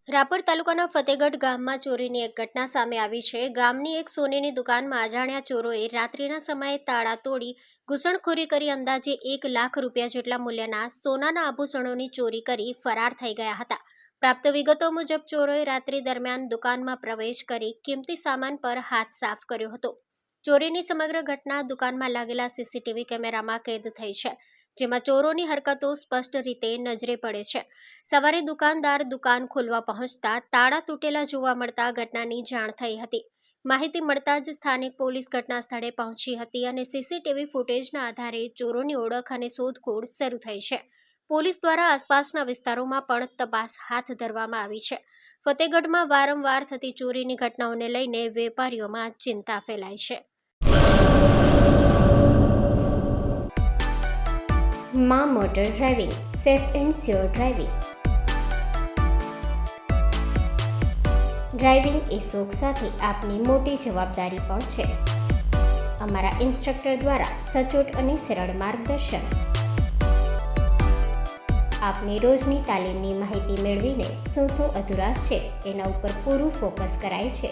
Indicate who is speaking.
Speaker 1: રાપર તાલુકાના ફતેગઢ ગામમાં ચોરીની એક ઘટના સામે આવી છે। ગામની એક સોનીની દુકાનમાં અજાણ્યા ચોરોએ રાત્રિના સમયે તાળા તોડી ઘૂસણખોરી કરી અંદાજે 1 લાખ રૂપિયા જેટલા મૂલ્યના સોનાના આભૂષણોની ચોરી કરી ફરાર થઈ ગયા હતા। પ્રાપ્ત વિગતો મુજબ ચોરોએ રાત્રિ દરમિયાન દુકાનમાં પ્રવેશ કરી કિંમતી સામાન પર હાથ સાફ કર્યો હતો। ચોરીની સમગ્ર ઘટના દુકાનમાં લાગેલા સીસીટીવી કેમેરામાં કેદ થઈ છે, જેમાં ચોરોની હરકતો સ્પષ્ટ રીતે નજરે પડે છે। સવારે દુકાનદાર દુકાન ખોલવા પહોંચતા તાળા તૂટેલા જોવા મળતા ઘટનાની જાણ થઈ હતી। માહિતી મળતા જ સ્થાનિક પોલીસ ઘટના સ્થળે પહોંચી હતી અને સીસીટીવી ફૂટેજના આધારે ચોરોની ઓળખ અને શોધખોળ શરૂ થઈ છે। પોલીસ દ્વારા આસપાસના વિસ્તારોમાં પણ તપાસ હાથ ધરવામાં આવી છે। ફતેગઢમાં વારંવાર થતી ચોરીની ઘટનાઓને લઈને વેપારીઓમાં ચિંતા ફેલાઈ છે।
Speaker 2: માં motor driving, safe and sure driving. Driving એ શોખ સાથે આપની મોટી જવાબદારી પણ છે। અમારા ઇન્સ્ટ્રક્ટર દ્વારા સચોટ અને સરળ માર્ગદર્શન આપની રોજની તાલીમની માહિતી મેળવીને શું અધુરાશ છે એના ઉપર પૂરું ફોકસ કરાય છે।